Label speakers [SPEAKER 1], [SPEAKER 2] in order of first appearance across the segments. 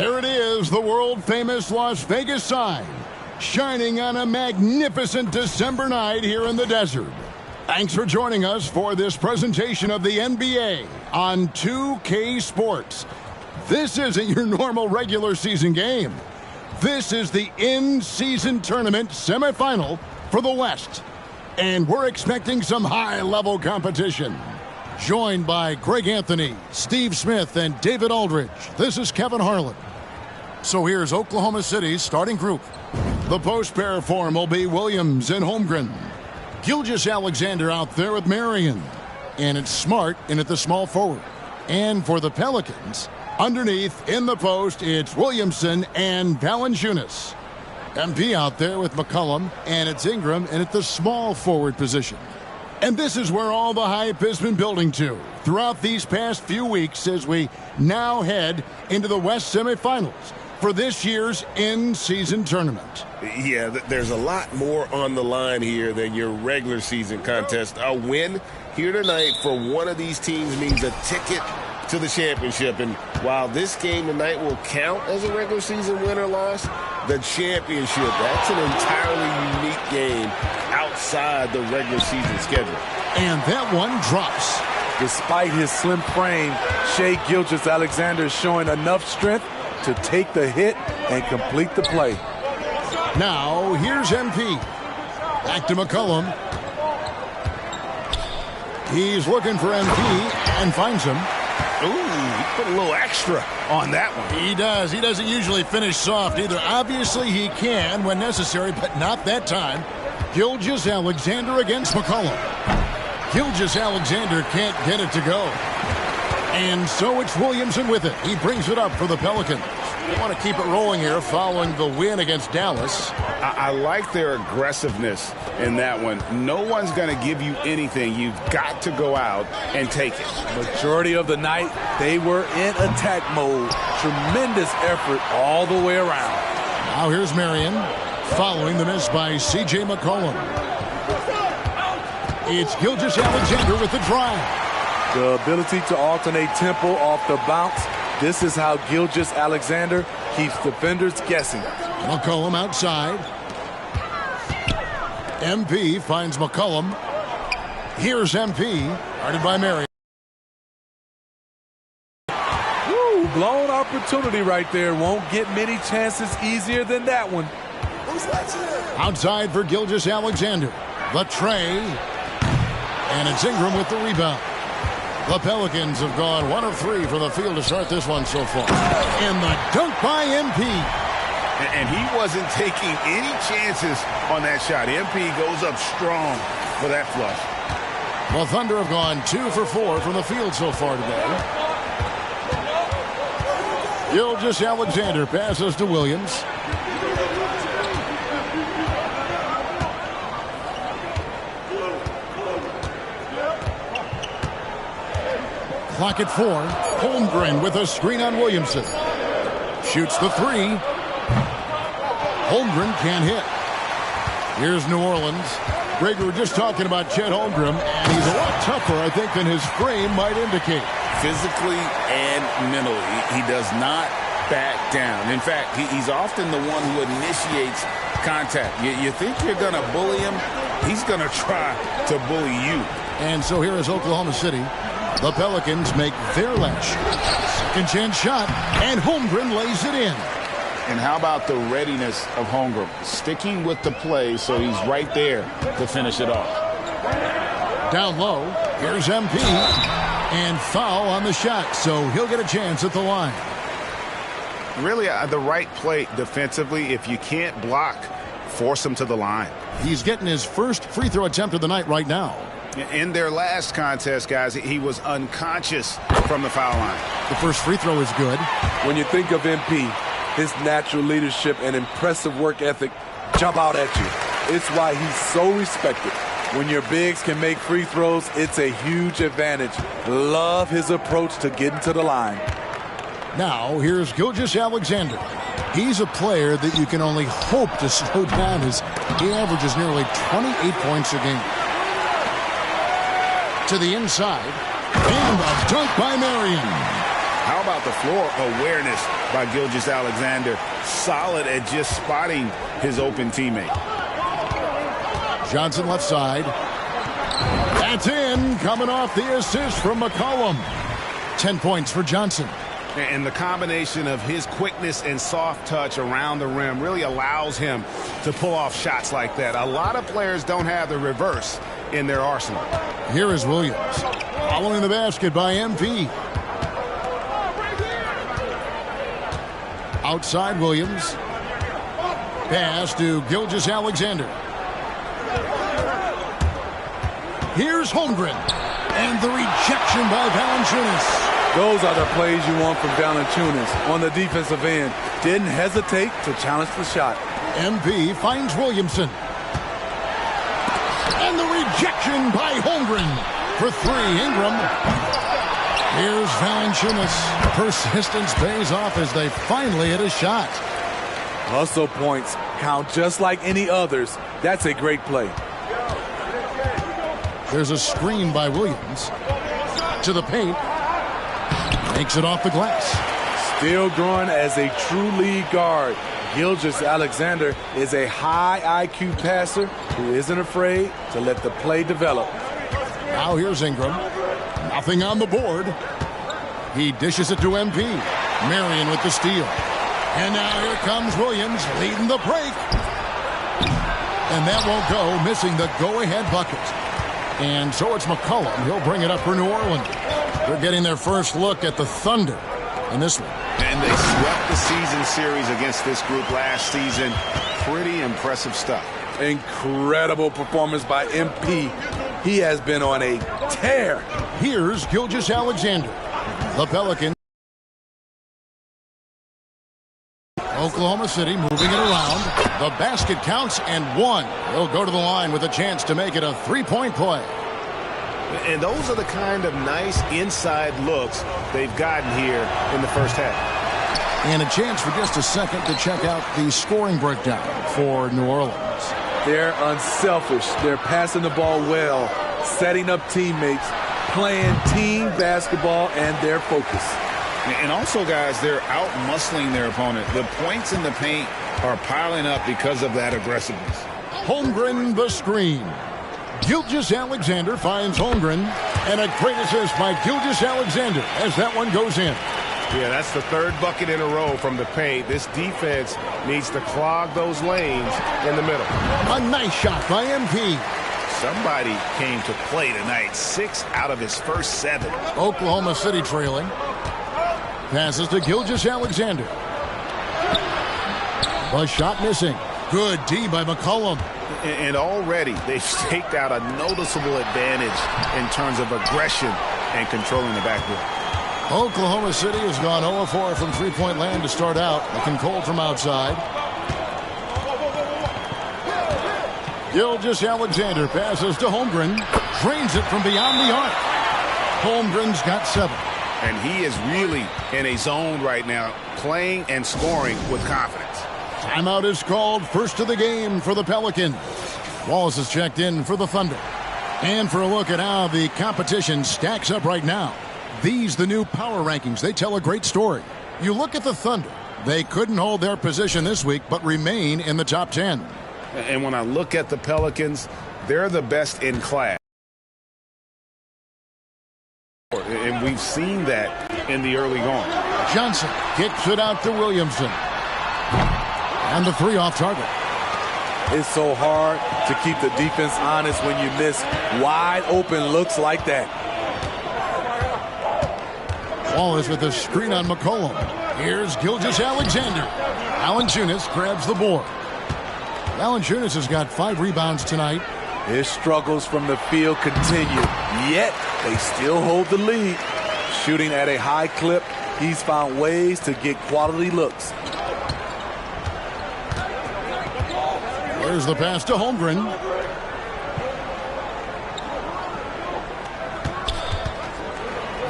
[SPEAKER 1] There it is, the world-famous Las Vegas sign, shining on a magnificent December night here in the desert. Thanks for joining us for this presentation of the NBA on 2K Sports. This isn't your normal regular season game. This is the in-season tournament semifinal for the West. And we're expecting some high-level competition. Joined by Greg Anthony, Steve Smith, and David Aldridge, this is Kevin Harlan. So here's Oklahoma City's starting group. The post pair form will be Williams and Holmgren. Gilgeous-Alexander out there with Marion. And it's Smart in at the small forward. And for the Pelicans, underneath in the post, it's Williamson and Valanciunas. MP out there with McCollum, and it's Ingram in at the small forward position. And this is where all the hype has been building to throughout these past few weeks as we now head into the West semifinals for this year's in-season tournament.
[SPEAKER 2] Yeah, there's a lot more on the line here than your regular season contest. A win here tonight for one of these teams means a ticket to the championship. And while this game tonight will count as a regular season win or loss, the championship, that's an entirely unique game outside the regular season schedule.
[SPEAKER 1] And that one drops.
[SPEAKER 3] Despite his slim frame, Shai Gilgeous-Alexander is showing enough strength to take the hit and complete the play.
[SPEAKER 1] Now, here's MP. Back to McCollum. He's looking for MP and finds him.
[SPEAKER 2] Ooh, he put a little extra on that one.
[SPEAKER 1] He does. He doesn't usually finish soft either. Obviously, he can when necessary, but not that time. Gilgeous-Alexander against McCollum. Gilgeous-Alexander can't get it to go. And so it's Williamson with it. He brings it up for the Pelicans. They want to keep it rolling here following the win against Dallas.
[SPEAKER 4] I like their aggressiveness in that one. No one's going to give you anything. You've got to go out and take it.
[SPEAKER 3] Majority of the night, they were in attack mode. Tremendous effort all the way around.
[SPEAKER 1] Now here's Marion, following the miss by C.J. McCollum. It's Gilgeous-Alexander with the drive.
[SPEAKER 3] The ability to alternate tempo off the bounce. This is how Gilgeous-Alexander keeps defenders guessing.
[SPEAKER 1] McCollum outside. MP finds McCollum. Here's MP, guarded by Marion.
[SPEAKER 3] Woo, blown opportunity right there. Won't get many chances easier than that one.
[SPEAKER 1] Outside for Gilgeous-Alexander. The tray. And it's Ingram with the rebound. The Pelicans have gone 1 of 3 from the field to start this one so far. And the dunk by MP.
[SPEAKER 4] And he wasn't taking any chances on that shot. MP goes up strong for that flush.
[SPEAKER 1] The Thunder have gone 2 for 4 from the field so far today. Gilgeous-Alexander passes to Williams. Clock at 4. Holmgren with a screen on Williamson. Shoots the 3. Holmgren can't hit. Here's New Orleans. Greg, we were just talking about Chet Holmgren, and he's a lot tougher, I think, than his frame might indicate.
[SPEAKER 4] Physically and mentally, he does not back down. In fact, he's often the one who initiates contact. You think you're going to bully him, he's going to try to bully you.
[SPEAKER 1] And so here is Oklahoma City. The Pelicans make their last shot. Second chance shot, and Holmgren lays it in.
[SPEAKER 4] And how about the readiness of Holmgren? Sticking with the play so he's right there to finish it off.
[SPEAKER 1] Down low, here's MP. And foul on the shot, so he'll get a chance at the line.
[SPEAKER 4] Really, the right play defensively. If you can't block, force him to the line.
[SPEAKER 1] He's getting his first free throw attempt of the night right now.
[SPEAKER 4] In their last contest, guys, he was unconscious from the foul line.
[SPEAKER 1] The first free throw is good.
[SPEAKER 3] When you think of MP, his natural leadership and impressive work ethic jump out at you. It's why he's so respected. When your bigs can make free throws, it's a huge advantage. Love his approach to getting to the line.
[SPEAKER 1] Now, here's Gilgeous-Alexander. He's a player that you can only hope to slow down as he averages nearly 28 points a game. To the inside, and a dunk by Marion.
[SPEAKER 4] How about the floor awareness by Gilgeous-Alexander? Solid at just spotting his open teammate.
[SPEAKER 1] Johnson left side. That's in, coming off the assist from McCollum. 10 points for Johnson.
[SPEAKER 4] And the combination of his quickness and soft touch around the rim really allows him to pull off shots like that. A lot of players don't have the reverse in their arsenal.
[SPEAKER 1] Here is Williams. Following the basket by MP. Outside Williams. Pass to Gilgeous-Alexander. Here's Holmgren. And the rejection by Valanciunas.
[SPEAKER 3] Those are the plays you want from Valanciunas on the defensive end. Didn't hesitate to challenge the shot.
[SPEAKER 1] MP finds Williamson. And the rejection by Holmgren. For three, Ingram. Here's Valanciunas. Persistence pays off as they finally hit a shot.
[SPEAKER 3] Hustle points count just like any others. That's a great play.
[SPEAKER 1] There's a screen by Williams. To the paint. Makes it off the glass.
[SPEAKER 3] Still growing as a true lead guard. Gilgeous-Alexander is a high IQ passer who isn't afraid to let the play develop.
[SPEAKER 1] Now here's Ingram. Nothing on the board. He dishes it to MP. Marion with the steal. And now here comes Williams leading the break. And that won't go, missing the go-ahead bucket. And so it's McCollum. He'll bring it up for New Orleans. They're getting their first look at the Thunder in this one.
[SPEAKER 4] And they swept the season series against this group last season. Pretty impressive stuff.
[SPEAKER 3] Incredible performance by MP. He has been on a tear.
[SPEAKER 1] Here's Gilgeous-Alexander. The Pelicans. Oklahoma City moving it around. The basket counts and one. He'll go to the line with a chance to make it a three-point play.
[SPEAKER 2] And those are the kind of nice inside looks they've gotten here in the first half.
[SPEAKER 1] And a chance for just a second to check out the scoring breakdown for New Orleans.
[SPEAKER 3] They're unselfish. They're passing the ball well, setting up teammates, playing team basketball, and their focus.
[SPEAKER 4] And also, guys, they're out-muscling their opponent. The points in the paint are piling up because of that aggressiveness.
[SPEAKER 1] Holmgren the screen. Gilgeous-Alexander finds Holmgren. And a great assist by Gilgeous-Alexander as that one goes in.
[SPEAKER 2] Yeah, that's the third bucket in a row from the paint. This defense needs to clog those lanes in the middle.
[SPEAKER 1] A nice shot by MP.
[SPEAKER 4] Somebody came to play tonight. 6 out of his first 7.
[SPEAKER 1] Oklahoma City trailing. Passes to Gilgeous-Alexander. The shot missing. Good D by McCollum.
[SPEAKER 2] And already they've staked out a noticeable advantage in terms of aggression and controlling the backcourt.
[SPEAKER 1] Oklahoma City has gone 0-4 from three-point land to start out. Looking cold from outside. Gilgeous-Alexander passes to Holmgren. Drains it from beyond the arc. Holmgren's got 7.
[SPEAKER 4] And he is really in a zone right now, playing and scoring with confidence.
[SPEAKER 1] Timeout is called. First of the game for the Pelicans. Wallace is checked in for the Thunder. And for a look at how the competition stacks up right now. These, the new power rankings, they tell a great story. You look at the Thunder. They couldn't hold their position this week, but remain in the top 10.
[SPEAKER 2] And when I look at the Pelicans, they're the best in class. And we've seen that in the early going.
[SPEAKER 1] Johnson kicks it out to Williamson. And the three off target.
[SPEAKER 3] It's so hard to keep the defense honest when you miss wide open looks like that.
[SPEAKER 1] Wallace with a screen on McCollum. Here's Gilgeous-Alexander. Valanciunas grabs the board. Valanciunas has got 5 rebounds tonight.
[SPEAKER 3] His struggles from the field continue, yet they still hold the lead. Shooting at a high clip, he's found ways to get quality looks.
[SPEAKER 1] There's the pass to Holmgren.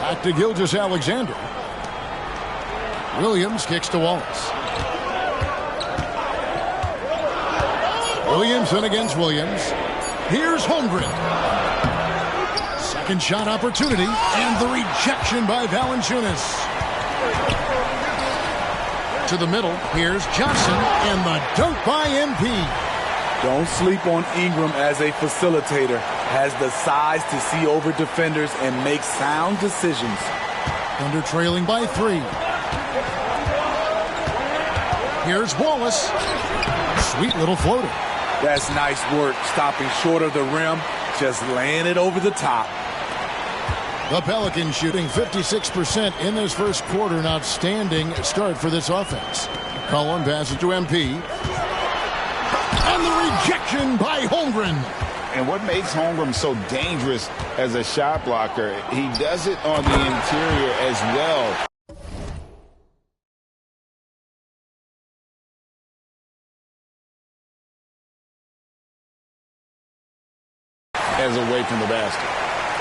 [SPEAKER 1] Back to Gilgeous-Alexander. Williams kicks to Wallace. Williamson against Williams. Here's Holmgren. Second shot opportunity, and the rejection by Valanciunas. To the middle, here's Johnson, and the dunk by MP.
[SPEAKER 3] Don't sleep on Ingram as a facilitator. Has the size to see over defenders and make sound decisions.
[SPEAKER 1] Thunder trailing by 3. Here's Wallace. Sweet little floater.
[SPEAKER 3] That's nice work, stopping short of the rim, just laying it over the top.
[SPEAKER 1] The Pelicans shooting 56% in this first quarter. An outstanding start for this offense. Cullen passes to MP. And the rejection by Holmgren.
[SPEAKER 4] And what makes Holmgren so dangerous as a shot blocker, he does it on the interior as well. As away from the basket.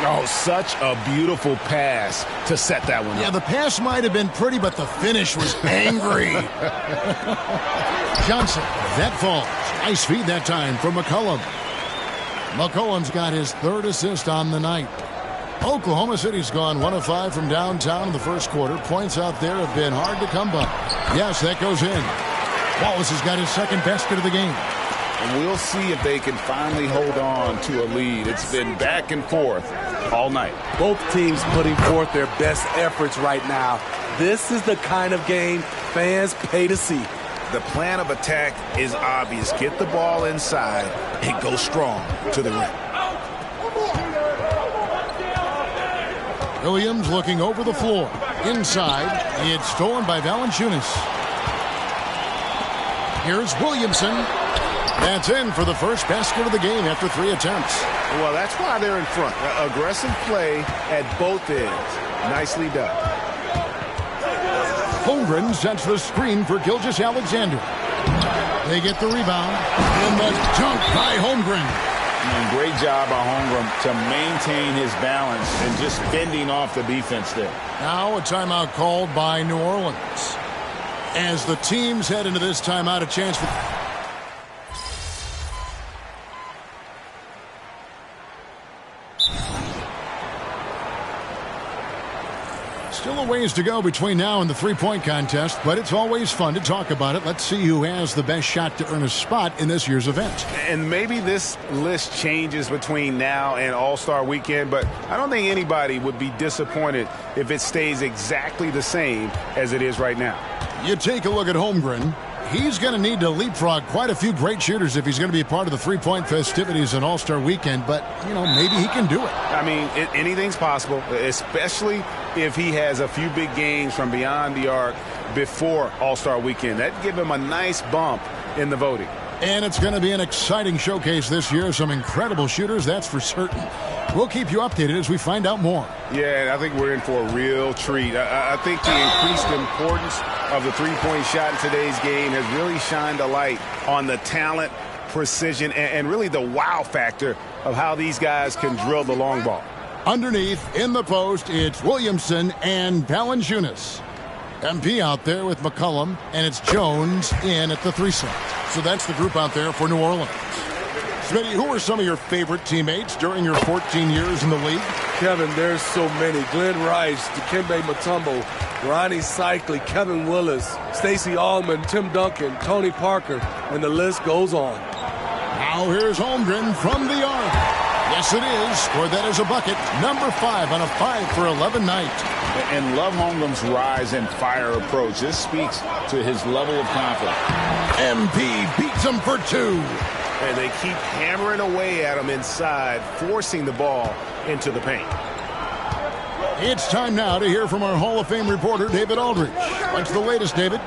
[SPEAKER 4] Oh, such a beautiful pass to set that one up.
[SPEAKER 1] Yeah, the pass might have been pretty, but the finish was angry. Johnson, that falls. Nice feed that time from McCollum. McCollum's got his 3rd assist on the night. Oklahoma City's gone 1 of 5 from downtown in the first quarter. Points out there have been hard to come by. Yes, that goes in. Wallace has got his 2nd basket of the game.
[SPEAKER 4] And we'll see if they can finally hold on to a lead. It's been back and forth all night.
[SPEAKER 3] Both teams putting forth their best efforts right now. This is the kind of game fans pay to see.
[SPEAKER 4] The plan of attack is obvious. Get the ball inside and go strong to the rim.
[SPEAKER 1] Williams looking over the floor. Inside, it's stolen by Valanciunas. Here's Williamson. That's in for the first basket of the game after 3 attempts.
[SPEAKER 2] Well, that's why they're in front. Aggressive play at both ends. Nicely done.
[SPEAKER 1] Holmgren sets the screen for Gilgeous-Alexander. They get the rebound. And the dunk by Holmgren.
[SPEAKER 4] And great job by Holmgren to maintain his balance and just fending off the defense there.
[SPEAKER 1] Now a timeout called by New Orleans. As the teams head into this timeout, a chance for... Still a ways to go between now and the three-point contest, but it's always fun to talk about it. Let's see who has the best shot to earn a spot in this year's event.
[SPEAKER 5] And maybe this list changes between now and All-Star Weekend, but I don't think anybody would be disappointed if it stays exactly the same as it is right now.
[SPEAKER 1] You take a look at Holmgren. He's going to need to leapfrog quite a few great shooters if he's going to be a part of the three-point festivities in All-Star Weekend, but, you know, maybe he can do it.
[SPEAKER 5] I mean, anything's possible, especially if he has a few big games from beyond the arc before All-Star Weekend. That'd give him a nice bump in the voting.
[SPEAKER 1] And it's going to be an exciting showcase this year. Some incredible shooters, that's for certain. We'll keep you updated as we find out more.
[SPEAKER 5] Yeah, I think we're in for a real treat. I think the increased importance of the three-point shot in today's game has really shined a light on the talent, precision, and really the wow factor of how these guys can drill the long ball.
[SPEAKER 1] Underneath, in the post, it's Williamson and Valanciunas. MP out there with McCollum, and it's Jones in at the 3 slot. So that's the group out there for New Orleans. Smitty, who are some of your favorite teammates during your 14 years in the league?
[SPEAKER 3] Kevin, there's so many. Glenn Rice, Dikembe Mutombo, Ronnie Cycli, Kevin Willis, Stacey Allman, Tim Duncan, Tony Parker, and the list goes on.
[SPEAKER 1] Now here's Holmgren from the arc. Yes, it is. Scored that as a bucket. Number 5 on a 5 for 11 night.
[SPEAKER 4] And love Holmgren's rise and fire approach. This speaks to his level of confidence.
[SPEAKER 1] MP beats him for 2.
[SPEAKER 2] And they keep hammering away at him inside, forcing the ball into the paint.
[SPEAKER 1] It's time now to hear from our Hall of Fame reporter, David Aldridge. What's the latest, David?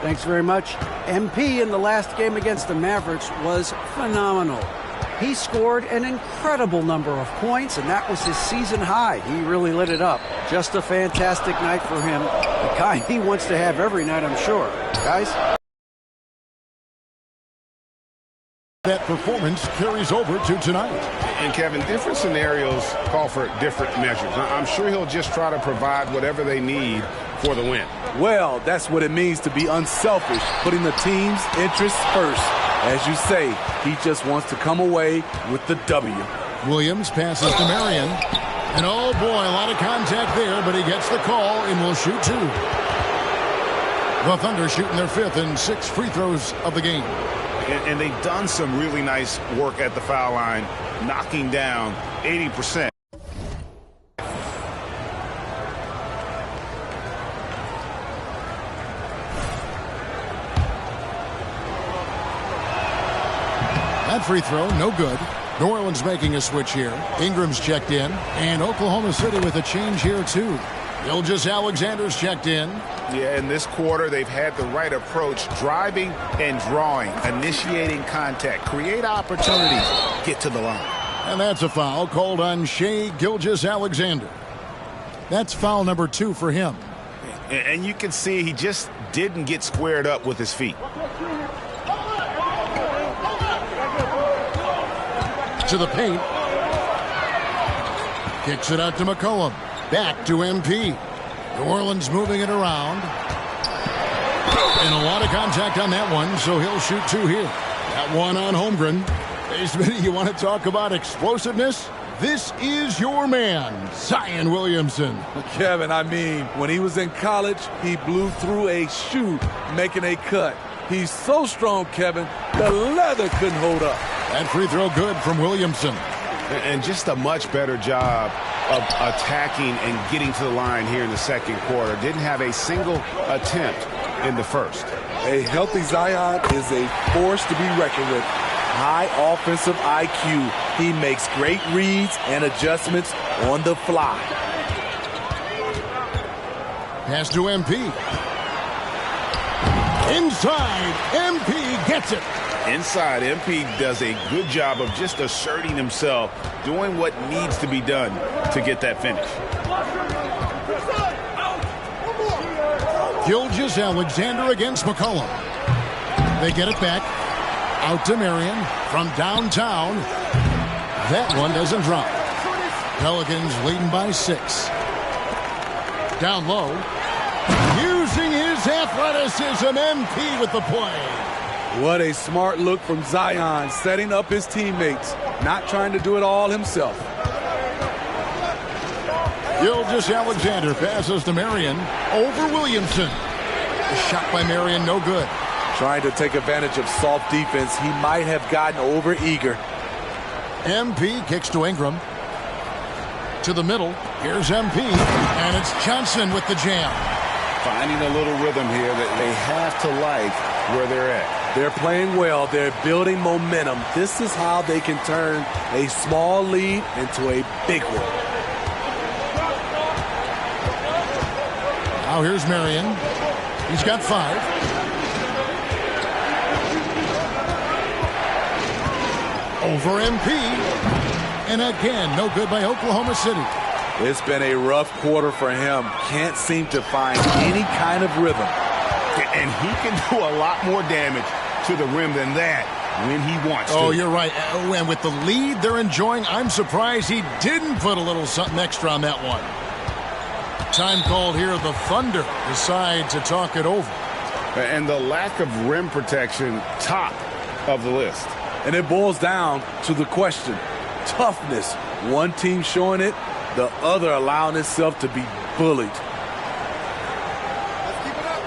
[SPEAKER 6] Thanks very much. MP in the last game against the Mavericks was phenomenal. He scored an incredible number of points, and that was his season high. He really lit it up. Just a fantastic night for him. The kind he wants to have every night, I'm sure. Guys?
[SPEAKER 1] That performance carries over to tonight.
[SPEAKER 5] And, Kevin, different scenarios call for different measures. I'm sure he'll just try to provide whatever they need for the win.
[SPEAKER 3] Well, that's what it means to be unselfish, putting the team's interests first. As you say, he just wants to come away with the W.
[SPEAKER 1] Williams passes to Marion. And oh boy, a lot of contact there, but he gets the call and will shoot 2. The Thunder shooting their 5th and 6th free throws of the game.
[SPEAKER 5] And they've done some really nice work at the foul line, knocking down 80%.
[SPEAKER 1] That free throw, no good. New Orleans making a switch here. Ingram's checked in. And Oklahoma City with a change here, too. Gilgeous-Alexander's checked in.
[SPEAKER 5] Yeah, in this quarter, they've had the right approach, driving and drawing, initiating contact, create opportunities, get to the line.
[SPEAKER 1] And that's a foul called on Shai Gilgeous-Alexander. That's foul number 2 for him.
[SPEAKER 5] And you can see he just didn't get squared up with his feet.
[SPEAKER 1] To the paint. Kicks it out to McCollum. Back to MP. New Orleans moving it around. And a lot of contact on that one, so he'll shoot 2 here. That one on Holmgren. Hey, Smitty, you want to talk about explosiveness? This is your man, Zion Williamson.
[SPEAKER 3] Kevin, I mean, when he was in college, he blew through a shoe making a cut. He's so strong, Kevin, the leather couldn't hold up.
[SPEAKER 1] That free throw good from Williamson.
[SPEAKER 5] And just a much better job of attacking and getting to the line here in the second quarter. Didn't have a single attempt in the first.
[SPEAKER 3] A healthy Zion is a force to be reckoned with. High offensive IQ. He makes great reads and adjustments on the fly.
[SPEAKER 1] Pass to MP. Inside, MP gets it.
[SPEAKER 5] Inside, MP does a good job of just asserting himself, doing what needs to be done to get that finish.
[SPEAKER 1] Gilgeous-Alexander against McCollum. They get it back. Out to Marion from downtown. That one doesn't drop. Pelicans leading by 6. Down low. Using his athleticism, MP with the play.
[SPEAKER 3] What a smart look from Zion, setting up his teammates, not trying to do it all himself.
[SPEAKER 1] Gilgeous-Alexander passes to Marion over Williamson. The shot by Marion, no good.
[SPEAKER 3] Trying to take advantage of soft defense, he might have gotten over eager.
[SPEAKER 1] MP kicks to Ingram. To the middle. Here's MP. And it's Johnson with the jam.
[SPEAKER 5] Finding a little rhythm here that they have to like where they're at.
[SPEAKER 3] They're playing well. They're building momentum. This is how they can turn a small lead into a big one.
[SPEAKER 1] Now here's Marion. He's got 5. Over MP. And again, no good by Oklahoma City.
[SPEAKER 3] It's been a rough quarter for him. Can't seem to find any kind of rhythm.
[SPEAKER 5] And he can do a lot more damage to the rim than that when he wants to.
[SPEAKER 1] Oh, you're right. And with the lead they're enjoying, I'm surprised he didn't put a little something extra on that one. Time called here. The Thunder decide to talk it over.
[SPEAKER 5] And the lack of rim protection, top of the list.
[SPEAKER 3] And it boils down to the question. Toughness. One team showing it, the other allowing itself to be bullied.
[SPEAKER 7] Let's keep it up.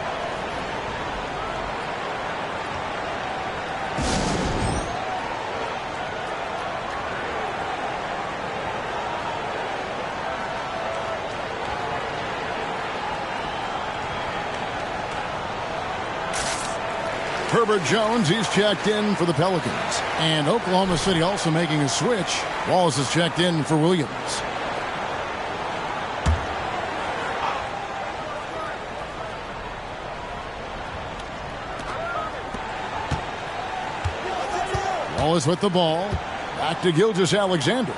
[SPEAKER 1] Herbert Jones, he's checked in for the Pelicans. And Oklahoma City also making a switch. Wallace is checked in for Williams. Wallace with the ball. Back to Gilgeous-Alexander.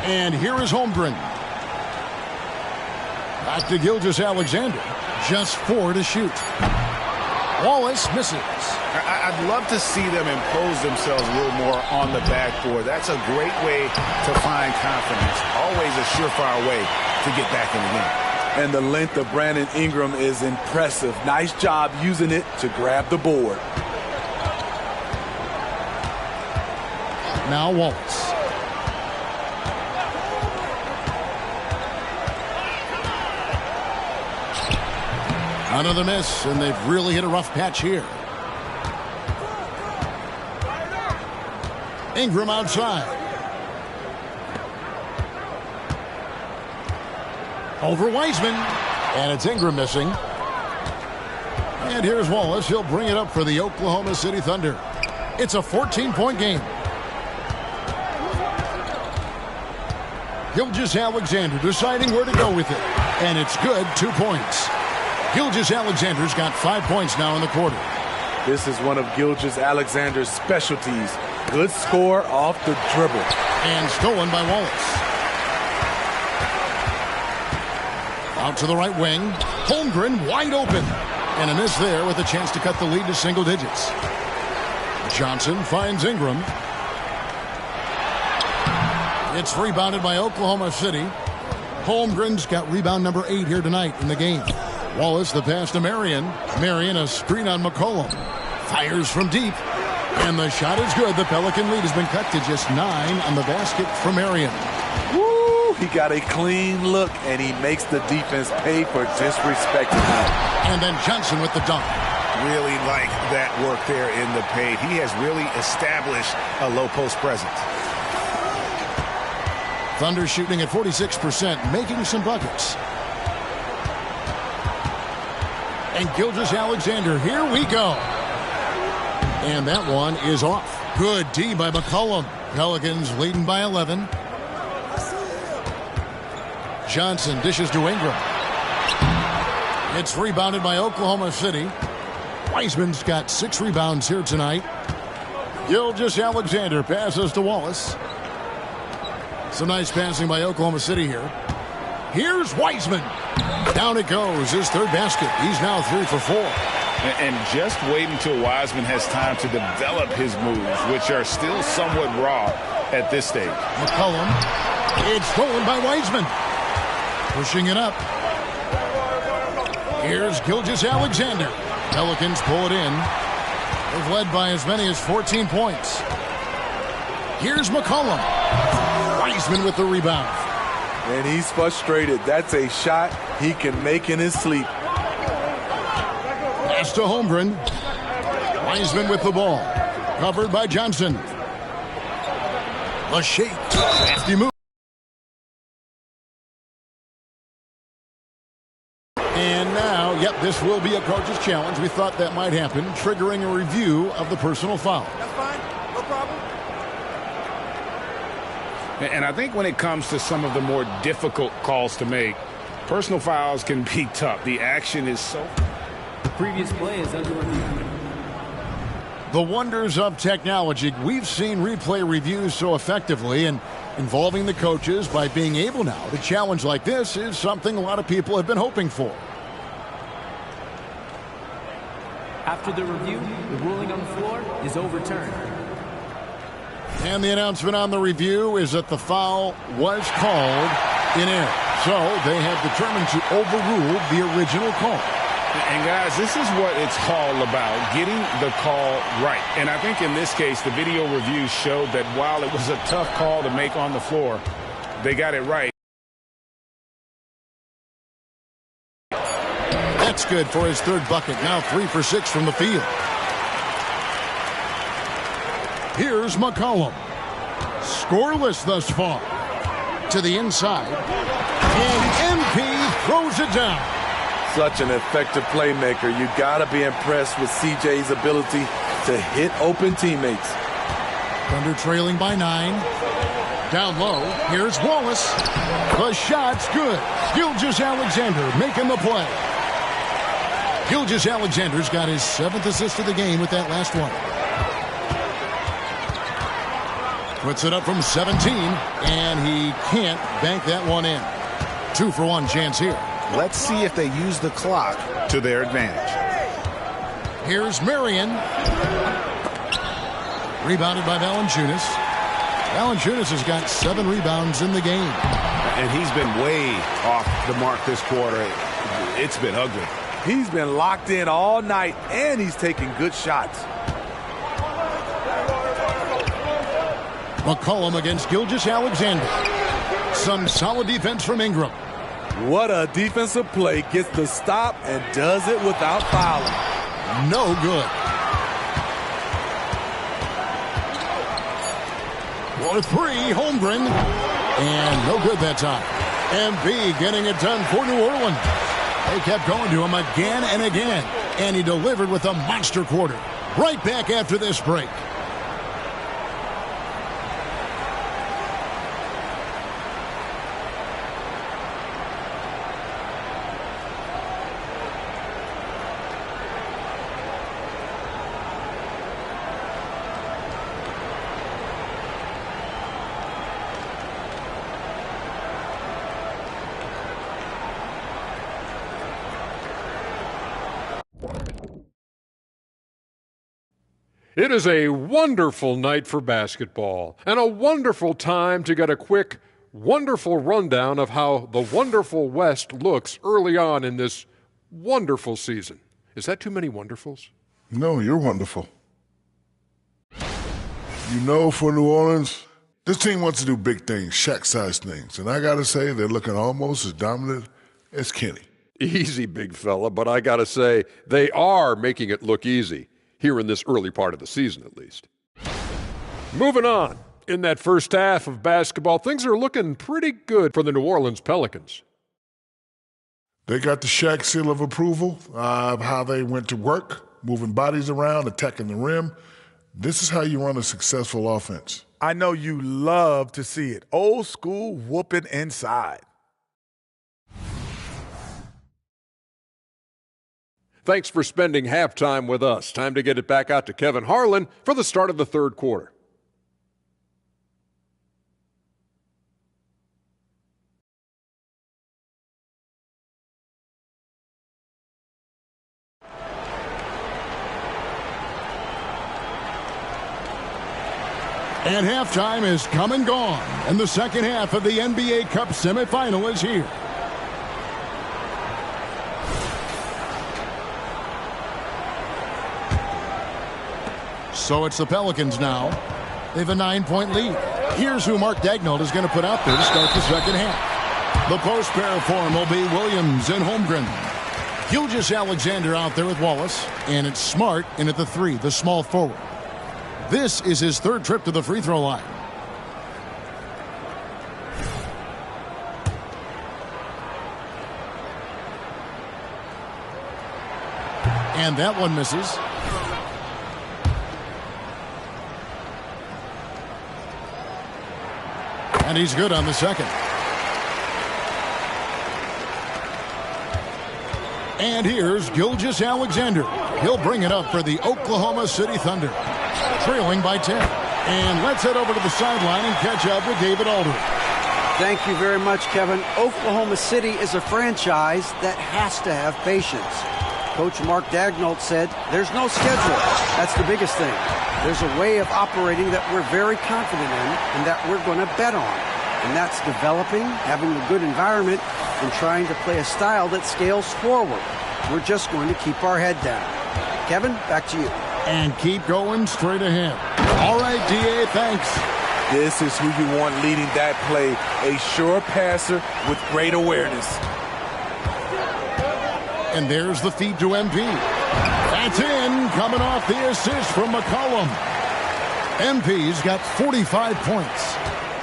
[SPEAKER 1] And here is Holmgren. Back to Gilgeous-Alexander. Just 4 to shoot. Wallace misses.
[SPEAKER 5] I'd love to see them impose themselves a little more on the backboard. That's a great way to find confidence. Always a surefire way to get back in the game.
[SPEAKER 3] And the length of Brandon Ingram is impressive. Nice job using it to grab the board.
[SPEAKER 1] Now Wallace. Another miss, and they've really hit a rough patch here. Ingram outside. Over Wiseman. And it's Ingram missing. And here's Wallace. He'll bring it up for the Oklahoma City Thunder. It's a 14-point game. Gilgeous-Alexander deciding where to go with it. And it's good, 2 points. Gilgeous-Alexander's got 5 points now in the quarter.
[SPEAKER 3] This is one of Gilgeous-Alexander's specialties. Good score off the dribble.
[SPEAKER 1] And stolen by Wallace. Out to the right wing. Holmgren wide open. And a miss there with a chance to cut the lead to single digits. Johnson finds Ingram. It's rebounded by Oklahoma City. Holmgren's got rebound number 8 here tonight in the game. Wallace the pass to Marion. Marion a screen on McCollum. Fires from deep. And the shot is good. The Pelican lead has been cut to just 9 on the basket from Marion.
[SPEAKER 3] Woo! He got a clean look, and he makes the defense pay for disrespecting him.
[SPEAKER 1] And then Johnson with the dunk.
[SPEAKER 5] Really like that work there in the paint. He has really established a low post presence.
[SPEAKER 1] Thunder shooting at 46%, making some buckets. And Gilgeous-Alexander, here we go. And that one is off. Good D by McCollum. Pelicans leading by 11. Johnson dishes to Ingram. It's rebounded by Oklahoma City. Wiseman's got 6 rebounds here tonight. Gilgeous-Alexander passes to Wallace. Some nice passing by Oklahoma City here. Here's Wiseman. Down it goes. His 3rd basket. He's now 3 for 4.
[SPEAKER 5] And just wait until Wiseman has time to develop his moves, which are still somewhat raw at this stage.
[SPEAKER 1] McCollum. It's stolen by Wiseman. Pushing it up. Here's Gilgeous-Alexander. Pelicans pull it in. They've led by as many as 14 points. Here's McCollum. Wiseman with the rebound.
[SPEAKER 3] And he's frustrated. That's a shot he can make in his sleep.
[SPEAKER 1] Pass to Holmgren. Wiseman with the ball. Covered by Johnson. A shake. Crafty move. And now, yep, this will be a coach's challenge. We thought that might happen, triggering a review of the personal foul.
[SPEAKER 6] That's fine. No problem.
[SPEAKER 5] And I think when it comes to some of the more difficult calls to make, personal fouls can be tough. The action is so...
[SPEAKER 7] The previous play is under review.
[SPEAKER 1] The wonders of technology. We've seen replay reviews so effectively, and involving the coaches by being able now to challenge like this is something a lot of people have been hoping for.
[SPEAKER 7] After the review, the ruling on the floor is overturned.
[SPEAKER 1] And the announcement on the review is that the foul was called in error. So they have determined to overrule the original call.
[SPEAKER 5] And guys, this is what it's all about, getting the call right. And I think in this case, the video review showed that while it was a tough call to make on the floor, they got it right.
[SPEAKER 1] That's good for his 3rd bucket. Now 3 for 6 from the field. Here's McCollum. Scoreless thus far. To the inside. And MP throws it down.
[SPEAKER 3] Such an effective playmaker. You got to be impressed with CJ's ability to hit open teammates.
[SPEAKER 1] Thunder trailing by 9. Down low. Here's Wallace. The shot's good. Gilgeous-Alexander making the play. Gilgeous-Alexander's got his 7th assist of the game with that last one. Puts it up from 17, and he can't bank that one in. 2 for 1 chance here.
[SPEAKER 5] Let's see if they use the clock to their advantage.
[SPEAKER 1] Here's Marion. Rebounded by Valanciunas. Valanciunas has got 7 rebounds in the game.
[SPEAKER 5] And he's been way off the mark this quarter. It's been ugly.
[SPEAKER 3] He's been locked in all night, and he's taking good shots.
[SPEAKER 1] McCollum against Gilgeous-Alexander. Some solid defense from Ingram.
[SPEAKER 3] What a defensive play. Gets the stop and does it without fouling.
[SPEAKER 1] No good. For three, Holmgren. And no good that time. MP getting it done for New Orleans. They kept going to him again and again. And he delivered with a monster quarter. Right back after this break.
[SPEAKER 8] It is a wonderful night for basketball and a wonderful time to get a quick, wonderful rundown of how the wonderful West looks early on in this wonderful season. Is that too many wonderfuls?
[SPEAKER 9] No, you're wonderful. You know, for New Orleans, this team wants to do big things, Shaq-sized things. And I got to say, they're looking almost as dominant as Kenny.
[SPEAKER 8] Easy, big fella, but I got to say, they are making it look easy. Here in this early part of the season, at least. Moving on. In that first half of basketball, things are looking pretty good for the New Orleans Pelicans.
[SPEAKER 9] They got the Shaq seal of approval of how they went to work, moving bodies around, attacking the rim. This is how you run a successful offense.
[SPEAKER 10] I know you love to see it. Old school whooping inside.
[SPEAKER 8] Thanks for spending halftime with us. Time to get it back out to Kevin Harlan for the start of the third quarter.
[SPEAKER 1] And halftime is come and gone, and the second half of the NBA Cup semifinal is here. So it's the Pelicans now. They have a 9-point lead. Here's who Mark Daigneault is going to put out there to start the second half. The post pair form will be Williams and Holmgren. Gilgeous-Alexander out there with Wallace. And it's Smart in at the 3, the small forward. This is his third trip to the free throw line. And that one misses. And he's good on the second. And here's Gilgeous-Alexander. He'll bring it up for the Oklahoma City Thunder. Trailing by 10. And let's head over to the sideline and catch up with David Aldridge.
[SPEAKER 6] Thank you very much, Kevin. Oklahoma City is a franchise that has to have patience. Coach Mark Daigneault said there's no schedule. That's the biggest thing. There's a way of operating that we're very confident in and that we're going to bet on. And that's developing, having a good environment, and trying to play a style that scales forward. We're just going to keep our head down. Kevin, back to you.
[SPEAKER 1] And keep going straight ahead. All right, D.A., thanks.
[SPEAKER 3] This is who you want leading that play. A sure passer with great awareness.
[SPEAKER 1] And there's the feed to MP. That's in, coming off the assist from McCollum. MP's got 45 points.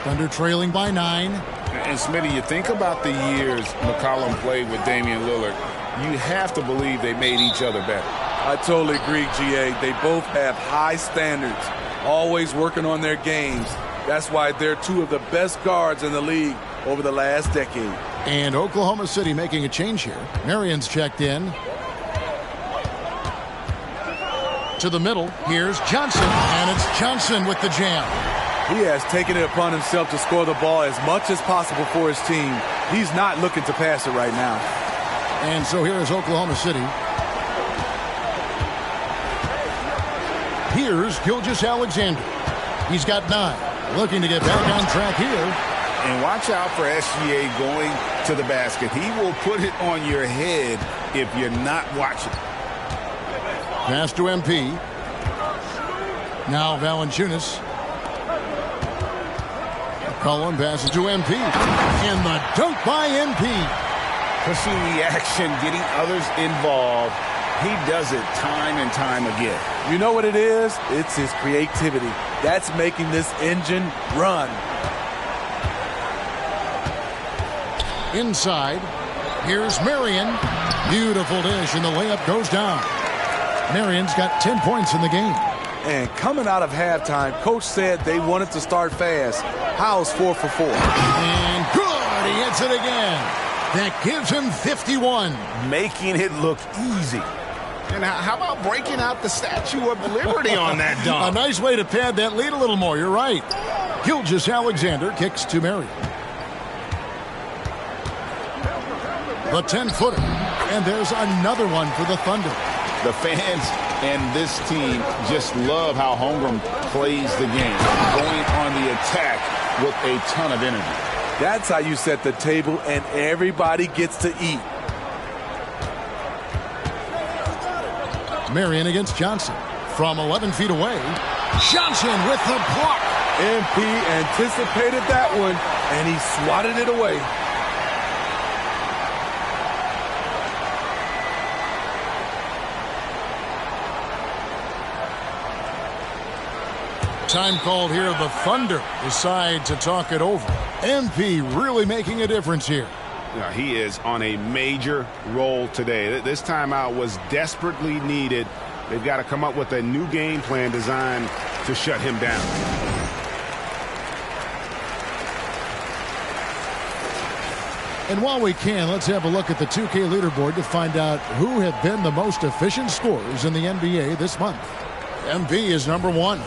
[SPEAKER 1] Thunder trailing by 9.
[SPEAKER 4] And Smitty, you think about the years McCollum played with Damian Lillard, you have to believe they made each other better.
[SPEAKER 3] I totally agree, GA. They both have high standards, always working on their games. That's why they're two of the best guards in the league over the last decade.
[SPEAKER 1] And Oklahoma City making a change here. Marion's checked in. To the middle, here's Johnson, and it's Johnson with the jam.
[SPEAKER 3] He has taken it upon himself to score the ball as much as possible for his team. He's not looking to pass it right now.
[SPEAKER 1] And so here is Oklahoma City. Here's Gilgeous-Alexander. He's got 9. Looking to get back on track here.
[SPEAKER 4] And watch out for SGA going to the basket. He will put it on your head if you're not watching.
[SPEAKER 1] Pass to MP. Now Valanciunas. McCollum passes to MP. And the dunk by MP.
[SPEAKER 4] pushing the action, getting others involved. He does it time and time again.
[SPEAKER 3] You know what it is? It's his creativity. That's making this engine run.
[SPEAKER 1] Inside, here's Marion. Beautiful dish, and the layup goes down. Marion's got 10 points in the game.
[SPEAKER 3] And coming out of halftime, Coach said they wanted to start fast. How's 4 for 4?
[SPEAKER 1] And good, he hits it again. That gives him 51.
[SPEAKER 5] Making it look easy. And how about breaking out the Statue of Liberty on that dunk?
[SPEAKER 1] A nice way to pad that lead a little more, you're right. Gilgeous-Alexander kicks to Marion. The 10-footer. And there's another one for the Thunder.
[SPEAKER 4] The fans and this team just love how Holmgren plays the game, going on the attack with a ton of energy.
[SPEAKER 3] That's how you set the table, and everybody gets to eat.
[SPEAKER 1] Marion against Johnson. From 11 feet away, Johnson with the block.
[SPEAKER 3] MP anticipated that one, and he swatted it away.
[SPEAKER 1] Time called here. The Thunder decide to talk it over. MP really making a difference here.
[SPEAKER 5] Yeah, he is on a major role today. This timeout was desperately needed. They've got to come up with a new game plan designed to shut him down.
[SPEAKER 1] And while we can, let's have a look at the 2K leaderboard to find out who have been the most efficient scorers in the NBA this month. MP is number 1.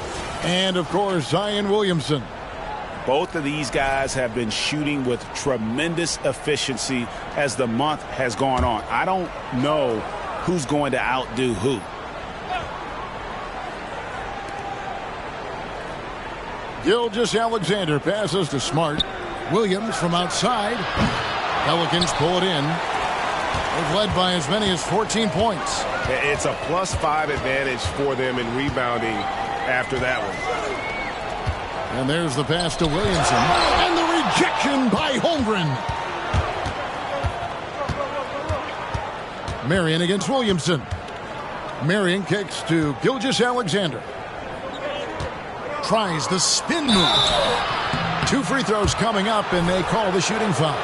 [SPEAKER 1] And, of course, Zion Williamson.
[SPEAKER 4] Both of these guys have been shooting with tremendous efficiency as the month has gone on. I don't know who's going to outdo who.
[SPEAKER 1] Gilgeous-Alexander passes to Smart. Williams from outside. Pelicans pull it in. They've led by as many as 14 points.
[SPEAKER 5] It's a +5 advantage for them in rebounding after that one.
[SPEAKER 1] And there's the pass to Williamson. And the rejection by Holmgren. Marion against Williamson. Marion kicks to Gilgeous-Alexander. Tries the spin move. 2 free throws coming up, and they call the shooting foul.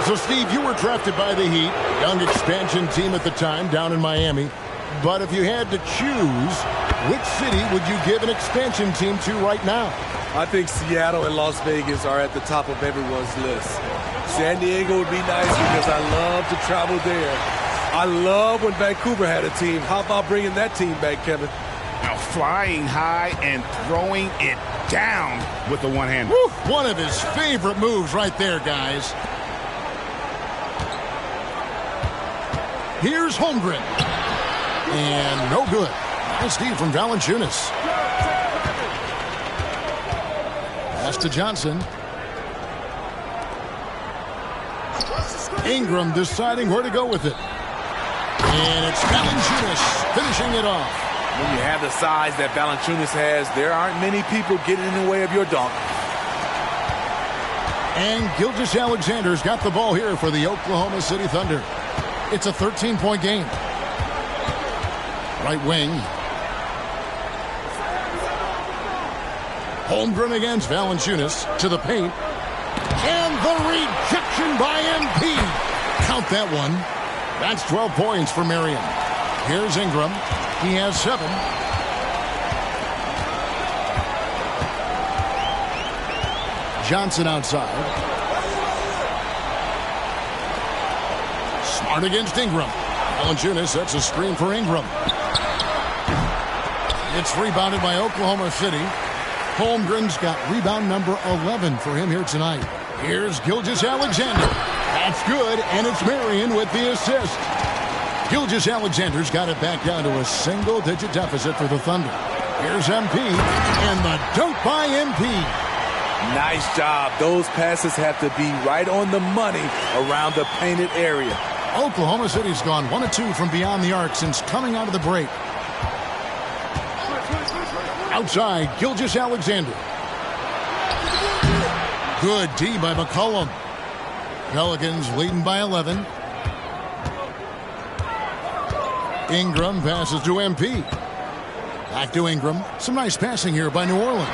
[SPEAKER 1] So, Steve, you were drafted by the Heat, young expansion team at the time down in Miami. But if you had to choose, which city would you give an expansion team to right now?
[SPEAKER 3] I think Seattle and Las Vegas are at the top of everyone's list. San Diego would be nice because I love to travel there. I love when Vancouver had a team. How about bringing that team back, Kevin?
[SPEAKER 5] Now flying high and throwing it down with the one-hand.
[SPEAKER 1] One of his favorite moves right there, guys. Here's Holmgren. And no good. Nice steal from Valanciunas. Pass to Johnson. Ingram deciding where to go with it. And it's Valanciunas finishing it off.
[SPEAKER 3] When you have the size that Valanciunas has, there aren't many people getting in the way of your dunk.
[SPEAKER 1] And Gilgeous-Alexander's got the ball here for the Oklahoma City Thunder. It's a 13-point game. Right wing. Holmgren against Valanciunas to the paint. And the rejection by MP. Count that one. That's 12 points for Marion. Here's Ingram. He has 7. Johnson outside. Smart against Ingram. Valanciunas sets a screen for Ingram. It's rebounded by Oklahoma City. Holmgren's got rebound number 11 for him here tonight. Here's Gilgeous-Alexander. That's good, and it's Marion with the assist. Gilgeous-Alexander's got it back down to a single-digit deficit for the Thunder. Here's MP, and the dunk by MP.
[SPEAKER 3] Nice job. Those passes have to be right on the money around the painted area.
[SPEAKER 1] Oklahoma City's gone 1 of 2 from beyond the arc since coming out of the break. Outside, Gilgeous-Alexander. Good D by McCollum. Pelicans leading by 11. Ingram passes to MP. Back to Ingram. Some nice passing here by New Orleans.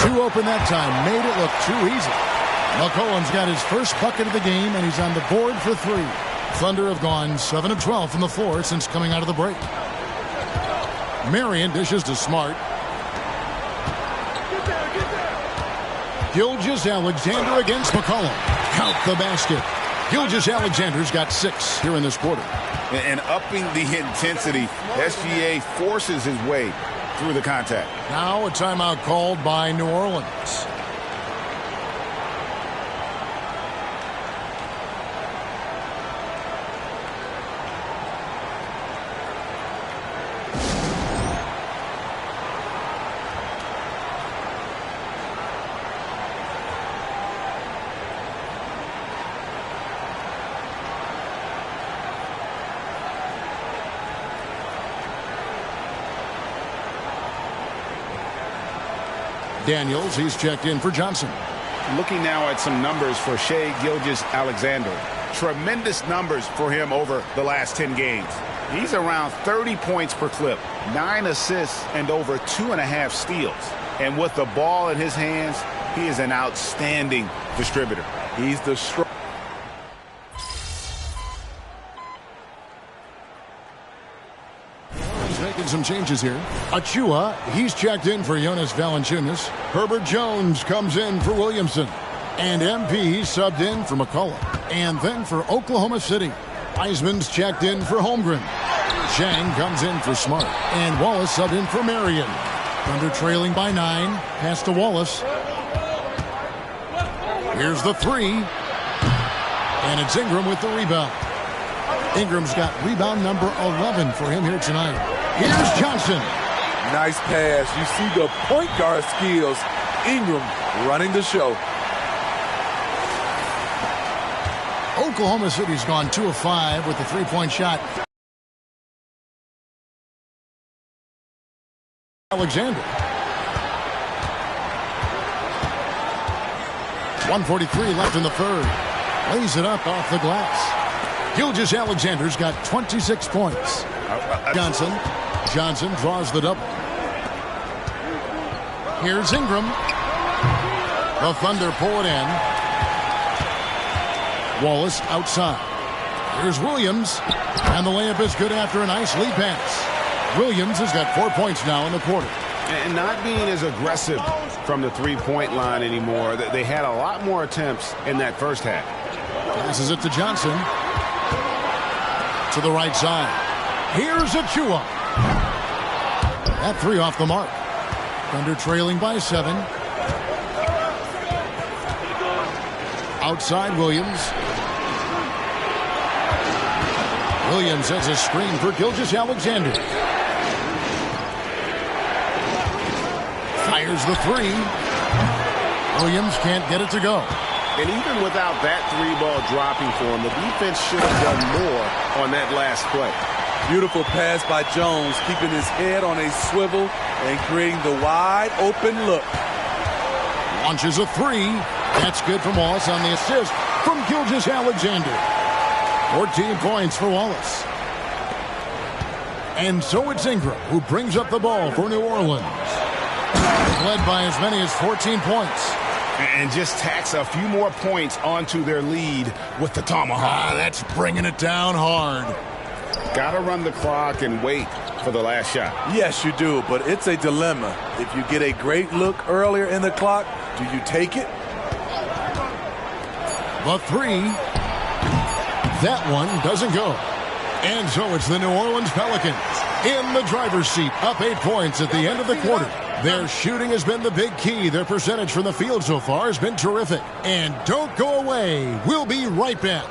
[SPEAKER 1] Too open that time. Made it look too easy. McCollum's got his first bucket of the game, and he's on the board for 3. Thunder have gone 7 of 12 from the floor since coming out of the break. Marion dishes to Smart. Gilgeous-Alexander against McCollum. Count the basket. Gilgeous-Alexander's got 6 here in this quarter.
[SPEAKER 4] And upping the intensity, SGA forces his way through the contact.
[SPEAKER 1] Now a timeout called by New Orleans. Daniels, he's checked in for Johnson.
[SPEAKER 5] Looking now at some numbers for Shai Gilgeous-Alexander. Tremendous numbers for him over the last 10 games. He's around 30 points per clip, 9 assists, and over 2.5 steals. And with the ball in his hands, he is an outstanding distributor.
[SPEAKER 3] He's the strong.
[SPEAKER 1] Making some changes here. Achua, he's checked in for Jonas Valanciunas. Herbert Jones comes in for Williamson. And MP subbed in for McCollum. And then for Oklahoma City, Wiseman's checked in for Holmgren. Chang comes in for Smart. And Wallace subbed in for Marion. Thunder trailing by 9. Pass to Wallace. Here's the 3. And it's Ingram with the rebound. Ingram's got rebound number 11 for him here tonight. Here's Johnson.
[SPEAKER 3] Nice pass. You see the point guard skills. Ingram running the show.
[SPEAKER 1] Oklahoma City's gone 2 of 5 with the 3-point shot. Alexander. 1:43 left in the third. Lays it up off the glass. Gilgeous-Alexander's got 26 points. Johnson draws the double. Here's Ingram. The Thunder pull it in. Wallace outside. Here's Williams. And the layup is good after a nice lead pass. Williams has got 4 points now in the quarter.
[SPEAKER 5] And not being as aggressive from the three-point line anymore. They had a lot more attempts in that first half.
[SPEAKER 1] Passes it to Johnson. To the right side. Here's Achua. That 3 off the mark. Thunder trailing by 7. Outside Williams. Williams has a screen for Gilgeous-Alexander. Fires the 3. Williams can't get it to go.
[SPEAKER 5] And even without that 3-ball dropping for him, the defense should have done more on that last play.
[SPEAKER 3] Beautiful pass by Jones, keeping his head on a swivel and creating the wide open look.
[SPEAKER 1] Launches a 3. That's good from Wallace on the assist from Gilgeous-Alexander. 14 points for Wallace. And so it's Ingram who brings up the ball for New Orleans. Led by as many as 14 points.
[SPEAKER 5] And just tacks a few more points onto their lead with the tomahawk.
[SPEAKER 1] That's bringing it down hard.
[SPEAKER 5] Got to run the clock and wait for the last shot.
[SPEAKER 3] Yes, you do, but it's a dilemma. If you get a great look earlier in the clock, do you take it?
[SPEAKER 1] The 3. That one doesn't go. And so it's the New Orleans Pelicans in the driver's seat, up 8 points at the end of the quarter. Their shooting has been the big key. Their percentage from the field so far has been terrific. And don't go away. We'll be right back.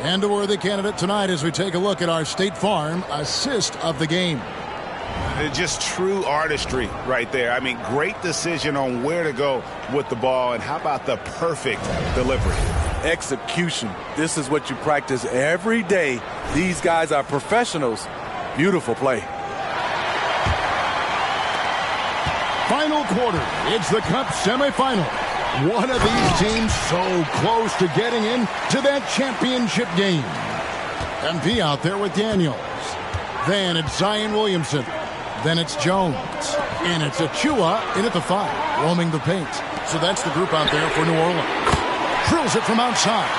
[SPEAKER 1] And a worthy candidate tonight as we take a look at our State Farm assist of the game.
[SPEAKER 5] Just true artistry right there. I mean, great decision on where to go with the ball, and how about the perfect delivery.
[SPEAKER 3] Execution. This is what you practice every day. These guys are professionals. Beautiful play.
[SPEAKER 1] Final quarter. It's the Cup semifinal. One of these teams so close to getting into that championship game. MP out there with Daniels. Then it's Zion Williamson. Then it's Jones. And it's Achua in at the 5, roaming the paint. So that's the group out there for New Orleans. Drills it from outside.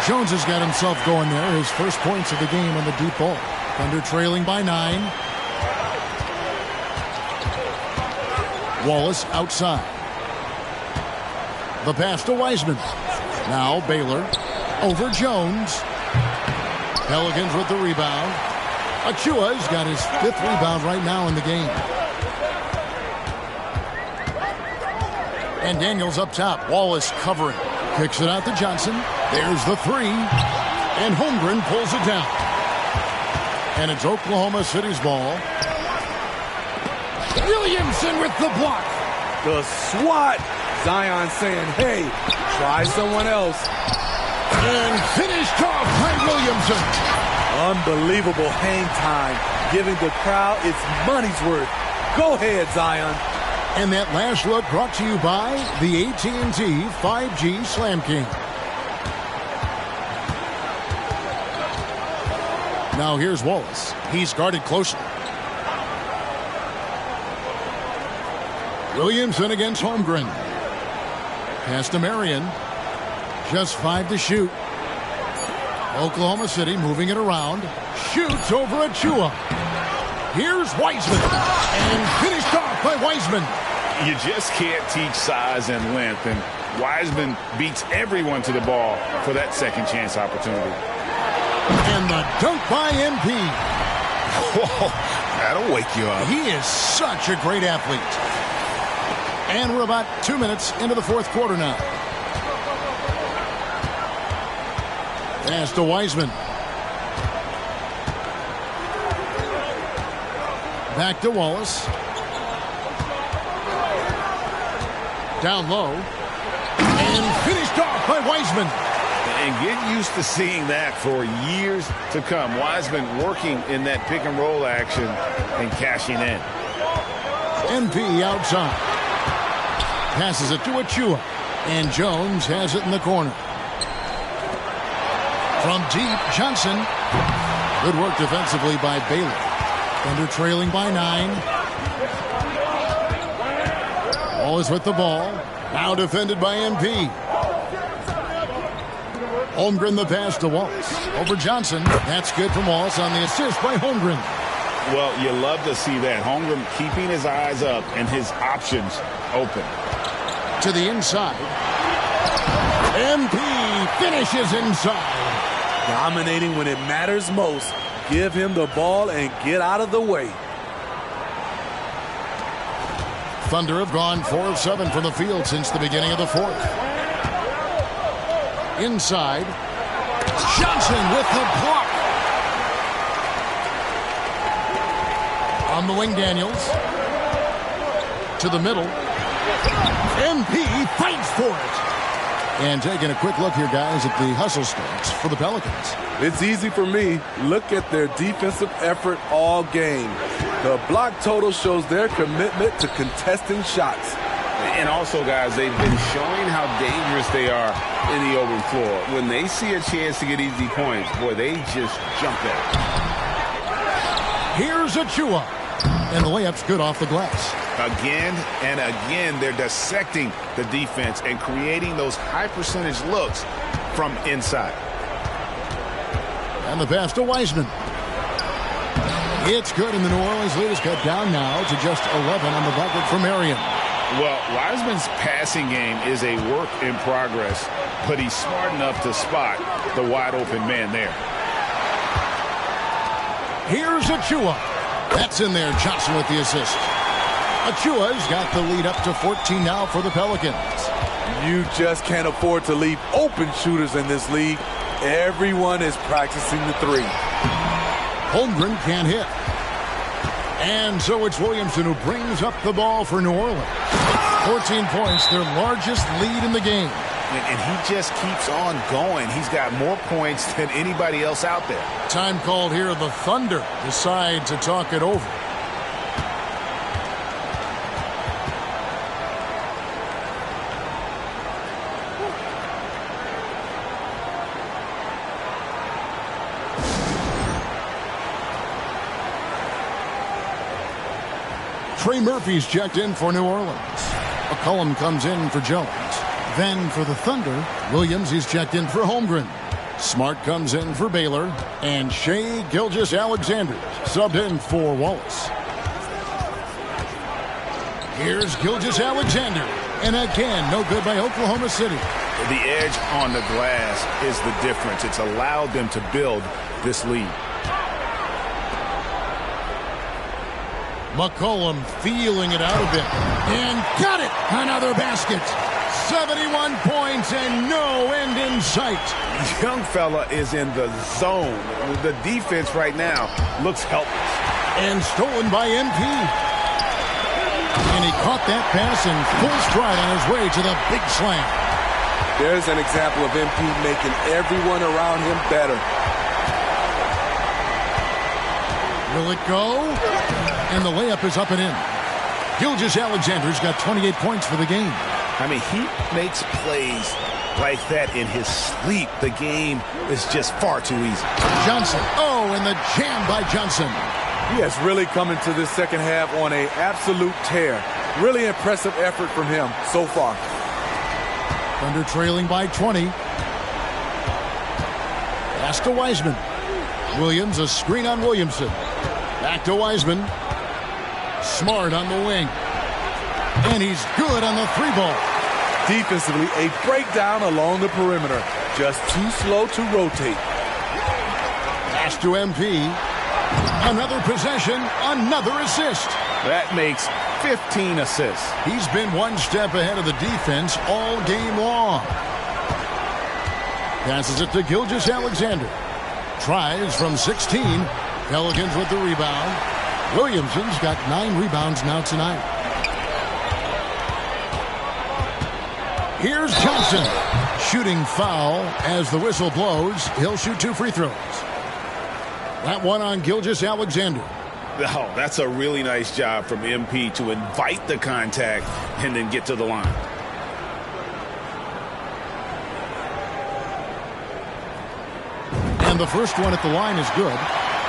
[SPEAKER 1] Jones has got himself going there. His first points of the game on the deep ball. Thunder trailing by 9. Wallace outside. The pass to Wiseman. Now Baylor over Jones. Pelicans with the rebound. Achua's got his 5th rebound right now in the game. And Daniels up top. Wallace covering. Kicks it out to Johnson. There's the 3. And Holmgren pulls it down. And it's Oklahoma City's ball. Williamson with the block.
[SPEAKER 3] The swat. Zion saying, hey, try someone else.
[SPEAKER 1] And finished off by Williamson.
[SPEAKER 3] Unbelievable hang time, giving the crowd its money's worth. Go ahead, Zion.
[SPEAKER 1] And that last look brought to you by the AT&T 5G Slam King. Now here's Wallace. He's guarded closely. Williamson against Holmgren. Pass to Marion. Just 5 to shoot. Oklahoma City moving it around. Shoots over Achua. Here's Wiseman. And finished off by Wiseman.
[SPEAKER 5] You just can't teach size and length, and Wiseman beats everyone to the ball for that second chance opportunity.
[SPEAKER 1] And the dunk by MP.
[SPEAKER 5] Whoa, that'll wake you up.
[SPEAKER 1] He is such a great athlete. And we're about 2 minutes into the 4th quarter now. Pass to Wiseman. Back to Wallace. Down low. And finished off by Wiseman.
[SPEAKER 5] And get used to seeing that for years to come. Wiseman working in that pick and roll action and cashing in.
[SPEAKER 1] MP outside. Passes it to Achua. And Jones has it in the corner. From deep, Johnson. Good work defensively by Baylor. Thunder trailing by 9. Wallace with the ball. Now defended by MP. Holmgren the pass to Wallace. Over Johnson. That's good from Wallace on the assist by Holmgren.
[SPEAKER 5] Well, you love to see that. Holmgren keeping his eyes up and his options open.
[SPEAKER 1] To the inside. MP finishes inside.
[SPEAKER 3] Dominating when it matters most. Give him the ball and get out of the way.
[SPEAKER 1] Thunder have gone 4 of 7 from the field since the beginning of the 4th. Inside. Johnson with the block. On the wing, Daniels. To the middle. MP fights for it. And taking a quick look here, guys, at the hustle stats for the Pelicans.
[SPEAKER 3] It's easy for me. Look at their defensive effort all game. The block total shows their commitment to contesting shots.
[SPEAKER 5] And also, guys, they've been showing how dangerous they are in the open floor. When they see a chance to get easy points, boy, they just jump at it.
[SPEAKER 1] Here's Achua. And the layup's good off the glass.
[SPEAKER 5] Again and again, they're dissecting the defense and creating those high-percentage looks from inside.
[SPEAKER 1] And the pass to Wiseman. It's good, and the New Orleans lead is cut down now to just 11 on the bucket for Marion.
[SPEAKER 5] Well, Wiseman's passing game is a work in progress, but he's smart enough to spot the wide-open man there.
[SPEAKER 1] Here's Achua. That's in there. Johnson with the assist. Achua's got the lead up to 14 now for the Pelicans.
[SPEAKER 3] You just can't afford to leave open shooters in this league. Everyone is practicing the 3.
[SPEAKER 1] Holmgren can't hit. And so it's Williamson who brings up the ball for New Orleans. 14 points, their largest lead in the game.
[SPEAKER 5] And he just keeps on going. He's got more points than anybody else out there.
[SPEAKER 1] Time called here. The Thunder decide to talk it over. Trey Murphy's checked in for New Orleans. McCollum comes in for Jones. Then for the Thunder, Williams, he's checked in for Holmgren. Smart comes in for Baylor. And Shai Gilgeous-Alexander subbed in for Wallace. Here's Gilgeous-Alexander. And again, no good by Oklahoma City.
[SPEAKER 5] The edge on the glass is the difference. It's allowed them to build this lead.
[SPEAKER 1] McCollum feeling it out a bit. And got it! Another basket. 71 points and no end in sight.
[SPEAKER 5] Young fella is in the zone. The defense right now looks helpless.
[SPEAKER 1] And stolen by MP. And he caught that pass in full stride on his way to the big slam.
[SPEAKER 3] There's an example of MP making everyone around him better.
[SPEAKER 1] Will it go? And the layup is up and in. Gilgeous-Alexander's got 28 points for the game.
[SPEAKER 5] I mean, he makes plays like that in his sleep. The game is just far too easy.
[SPEAKER 1] Johnson. Oh, and the jam by Johnson.
[SPEAKER 3] He has really come into this second half on an absolute tear. Really impressive effort from him so far.
[SPEAKER 1] Thunder trailing by 20. Pass to Wiseman. Williams, a screen on Williamson. Back to Wiseman. Smart on the wing. And he's good on the three ball.
[SPEAKER 3] Defensively, a breakdown along the perimeter. Just too slow to rotate.
[SPEAKER 1] Pass to MP. Another possession, another assist.
[SPEAKER 5] That makes 15 assists.
[SPEAKER 1] He's been one step ahead of the defense all game long. Passes it to Gilgeous-Alexander. Tries from 16. Pelicans with the rebound. Williamson's got 9 rebounds now tonight. Here's Johnson. Shooting foul as the whistle blows. He'll shoot 2 free throws. That one on Gilgeous-Alexander.
[SPEAKER 5] Oh, that's a really nice job from MP to invite the contact and then get to the line.
[SPEAKER 1] And the first one at the line is good.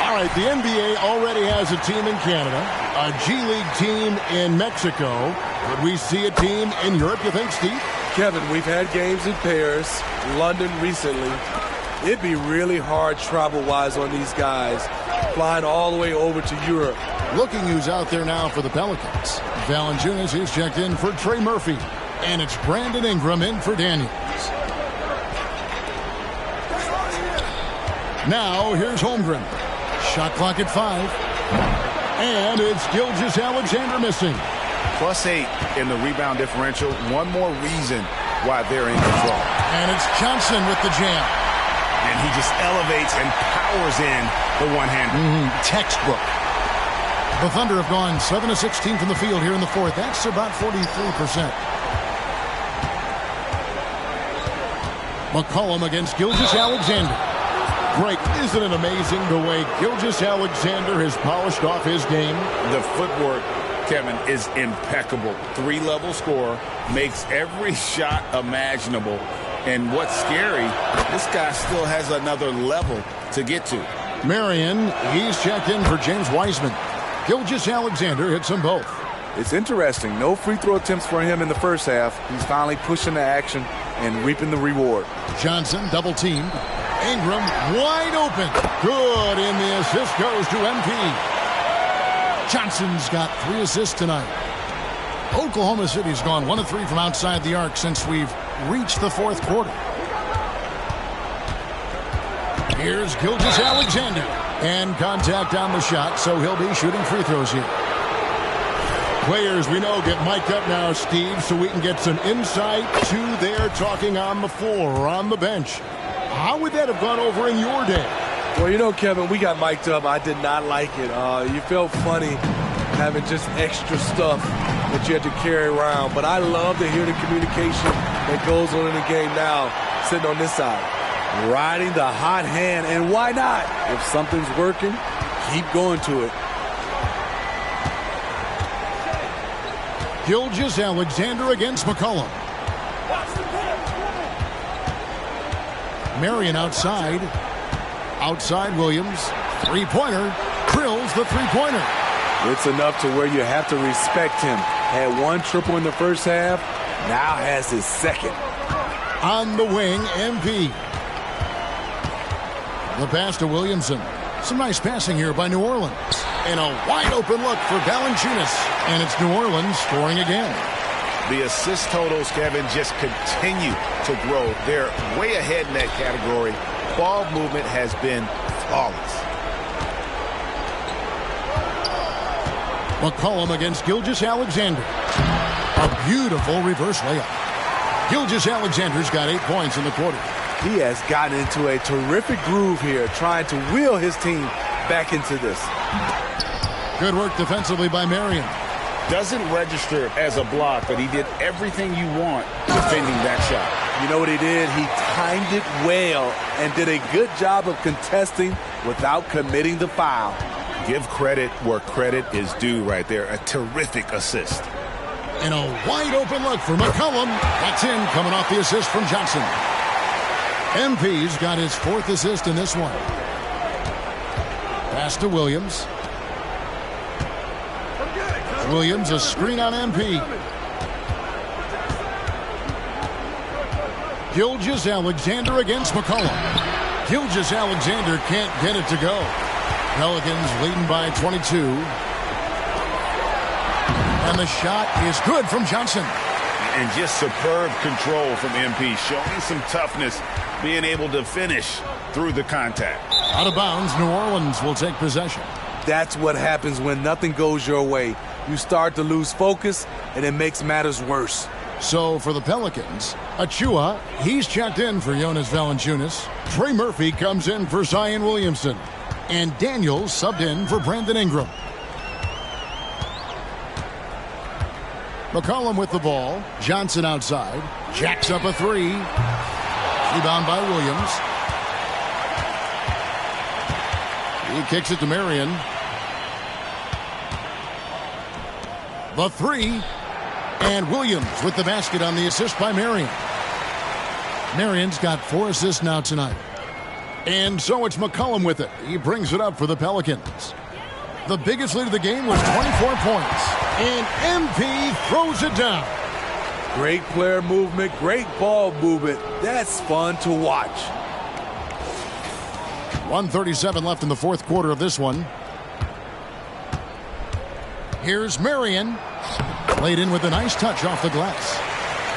[SPEAKER 1] All right, the NBA already has a team in Canada, a G League team in Mexico. Could we see a team in Europe, you think, Steve?
[SPEAKER 3] Kevin, we've had games in Paris, London recently. It'd be really hard travel-wise on these guys, flying all the way over to Europe.
[SPEAKER 1] Looking who's out there now for the Pelicans. Valanciunas is checked in for Trey Murphy. And it's Brandon Ingram in for Daniels. Now, here's Holmgren. Shot clock at 5. And it's Gilgeous-Alexander missing.
[SPEAKER 5] +8 in the rebound differential. One more reason why they're in control.
[SPEAKER 1] And it's Johnson with the jam.
[SPEAKER 5] And he just elevates and powers in the one-hander.
[SPEAKER 1] Textbook. The Thunder have gone 7 of 16 from the field here in the fourth. That's about 43%. McCollum against Gilgeous-Alexander. Great. Isn't it amazing the way Gilgeous-Alexander has polished off his game?
[SPEAKER 5] The footwork, Kevin, is impeccable. 3-level scorer, makes every shot imaginable. And what's scary, this guy still has another level to get to.
[SPEAKER 1] Marion, he's checked in for James Wiseman. Gilgeous-Alexander hits them both.
[SPEAKER 3] It's interesting. No free throw attempts for him in the first half. He's finally pushing the action and reaping the reward.
[SPEAKER 1] Johnson double teamed. Ingram wide open. Good, and the assist goes to MP. Johnson's got 3 assists tonight. Oklahoma City's gone 1 of 3 from outside the arc since we've reached the fourth quarter. Here's Gilgeous-Alexander. And contact on the shot, so he'll be shooting free throws here. Players we know get mic'd up now, Steve, so we can get some insight to their talking on the floor or on the bench. How would that have gone over in your day?
[SPEAKER 3] Well, you know, Kevin, we got mic'd up. I did not like it. You felt funny having just extra stuff that you had to carry around. But I love to hear the communication that goes on in the game now, sitting on this side, riding the hot hand. And why not? If something's working, keep going to it.
[SPEAKER 1] Gilgeous-Alexander against McCollum. Marion outside. Outside Williams. Three-pointer. Drills the three-pointer.
[SPEAKER 3] It's enough to where you have to respect him. Had one triple in the first half, now has his second.
[SPEAKER 1] On the wing, MP. The pass to Williamson. Some nice passing here by New Orleans. And a wide-open look for Valanciunas. And it's New Orleans scoring again.
[SPEAKER 5] The assist totals, Kevin, just continue to grow. They're way ahead in that category. Ball movement has been flawless.
[SPEAKER 1] McCollum against Gilgeous-Alexander. A beautiful reverse layup. Gilgeous-Alexander's got 8 points in the quarter.
[SPEAKER 3] He has gotten into a terrific groove here, trying to wheel his team back into this.
[SPEAKER 1] Good work defensively by Marion.
[SPEAKER 4] Doesn't register as a block, but he did everything you want defending that shot.
[SPEAKER 3] You know what he did? He timed it well and did a good job of contesting without committing the foul.
[SPEAKER 5] Give credit where credit is due right there. A terrific assist.
[SPEAKER 1] And a wide-open look for McCollum. That's in, coming off the assist from Johnson. MP's got his 4th assist in this one. Pass to Williams. Williams, a screen on MP. Gilgeous-Alexander against McCollum. Gilgeous-Alexander can't get it to go. Pelicans leading by 22. And the shot is good from Johnson.
[SPEAKER 5] And just superb control from MP, showing some toughness, being able to finish through the contact.
[SPEAKER 1] Out of bounds, New Orleans will take possession.
[SPEAKER 3] That's what happens when nothing goes your way. You start to lose focus, and it makes matters worse.
[SPEAKER 1] So for the Pelicans, Achua, he's checked in for Jonas Valanciunas. Trey Murphy comes in for Zion Williamson. And Daniels subbed in for Brandon Ingram. McCollum with the ball. Johnson outside. Jacks up a three. Rebound by Williams. He kicks it to Marion. The three. And Williams with the basket on the assist by Marion. Marion's got 4 assists now tonight. And so it's McCollum with it. He brings it up for the Pelicans. The biggest lead of the game was 24 points. And MP throws it down.
[SPEAKER 3] Great player movement, great ball movement. That's fun to watch.
[SPEAKER 1] 1:37 left in the 4th quarter of this one. Here's Marion. Laid in with a nice touch off the glass.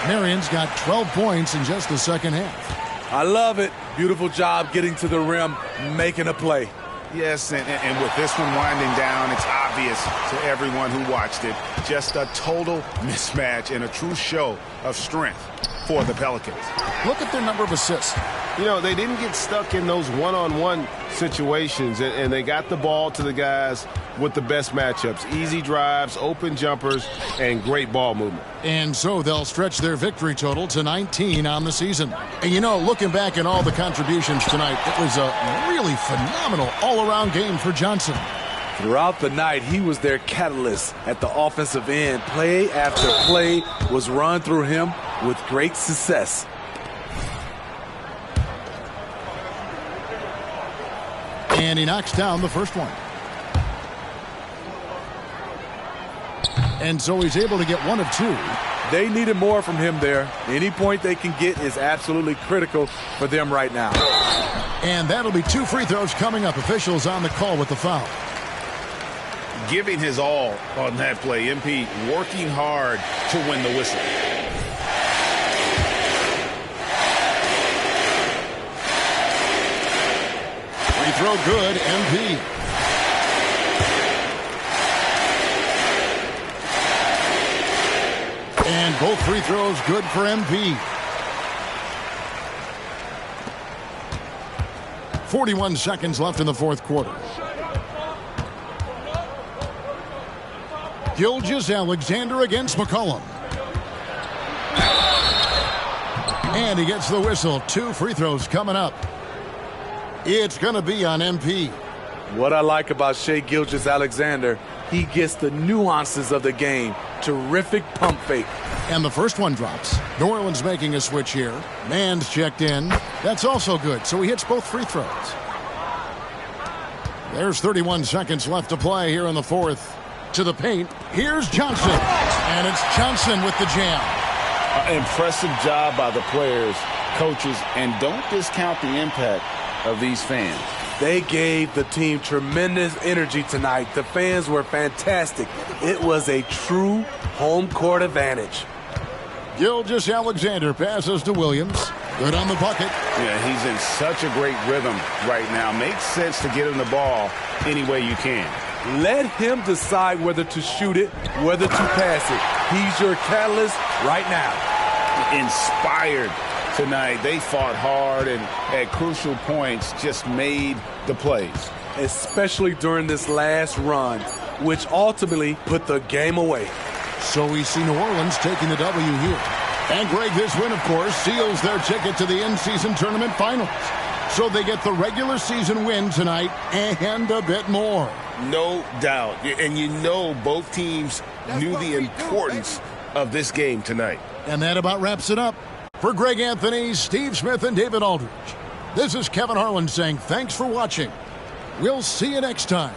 [SPEAKER 1] Marion's got 12 points in just the second half.
[SPEAKER 3] I love it. Beautiful job getting to the rim, making a play.
[SPEAKER 5] Yes, and with this one winding down, it's obvious to everyone who watched it. Just a total mismatch and a true show of strength for the Pelicans.
[SPEAKER 1] Look at their number of assists.
[SPEAKER 2] You know, they didn't get stuck in those one-on-one situations, and they got the ball to the guys with the best matchups. Easy drives, open jumpers, and great ball movement.
[SPEAKER 1] And so they'll stretch their victory total to 19 on the season. And, you know, looking back at all the contributions tonight, it was a really phenomenal all-around game for Johnson.
[SPEAKER 3] Throughout the night, he was their catalyst at the offensive end. Play after play was run through him with great success.
[SPEAKER 1] And he knocks down the first one. And so he's able to get 1 of 2.
[SPEAKER 3] They needed more from him there. Any point they can get is absolutely critical for them right now.
[SPEAKER 1] And that'll be 2 free throws coming up. Officials on the call with the foul.
[SPEAKER 5] Giving his all on that play. MP working hard to win the whistle.
[SPEAKER 1] Free throw good, MP. And both free throws good for MP. 41 seconds left in the 4th quarter. Gilgeous-Alexander against McCollum. And he gets the whistle. 2 free throws coming up. It's going to be on MP.
[SPEAKER 3] What I like about Shai Gilgeous-Alexander, he gets the nuances of the game. Terrific pump fake.
[SPEAKER 1] And the first one drops. New Orleans making a switch here. Mann's checked in. That's also good, so he hits both free throws. There's 31 seconds left to play here in the fourth. To the paint. Here's Johnson. And it's Johnson with the jam.
[SPEAKER 4] Impressive job by the players, coaches, and don't discount the impact of these fans.
[SPEAKER 3] They gave the team tremendous energy tonight. The fans were fantastic. It was a true home court advantage.
[SPEAKER 1] Gilgeous-Alexander passes to Williams. Good on the bucket.
[SPEAKER 4] Yeah, he's in such a great rhythm right now. Makes sense to get him the ball any way you can.
[SPEAKER 3] Let him decide whether to shoot it, whether to pass it. He's your catalyst right now.
[SPEAKER 4] Inspired tonight. They fought hard and at crucial points just made the plays.
[SPEAKER 3] Especially during this last run, which ultimately put the game away.
[SPEAKER 1] So we see New Orleans taking the W here. And Greg, this win, of course, seals their ticket to the InSeason tournament finals. So they get the regular season win tonight and a bit more.
[SPEAKER 2] No doubt. And you know both teams knew the importance of this game tonight.
[SPEAKER 1] And that about wraps it up. For Greg Anthony, Steve Smith, and David Aldridge, this is Kevin Harlan saying thanks for watching. We'll see you next time.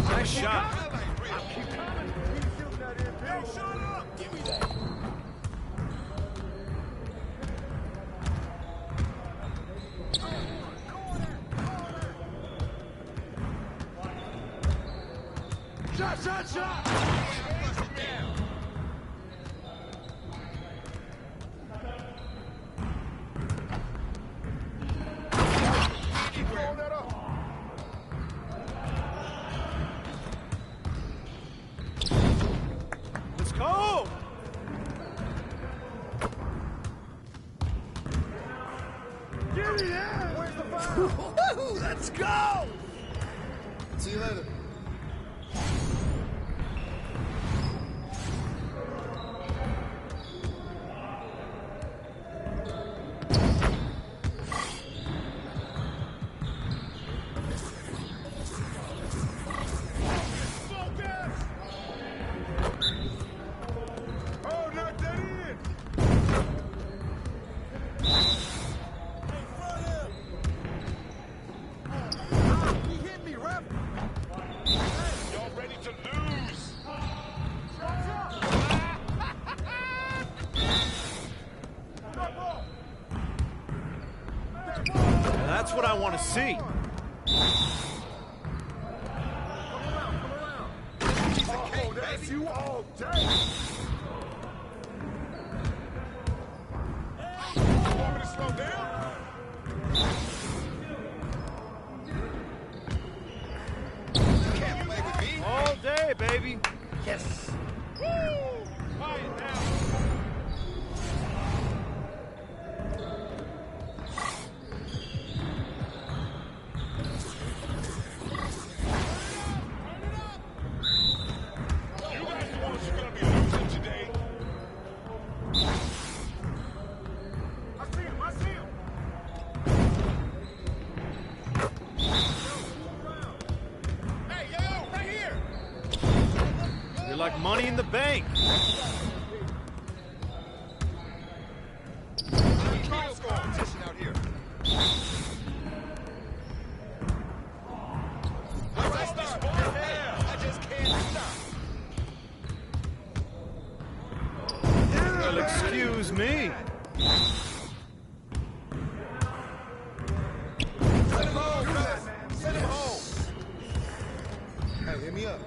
[SPEAKER 11] Nice shot. Shot! Let's go! Give me that! Where's the foul? Let's go! See you later. That's what I want to see. Oh, that's you all day. You want me to slow down? Can't play with me. All day, baby. Yes. Woo! Quiet now. You're like money in the bank. Competition out here. I just can't stop. Well, excuse me. Send him home, guys. Send him home. Hey, hit me up.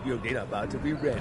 [SPEAKER 12] Your gate about to be ready.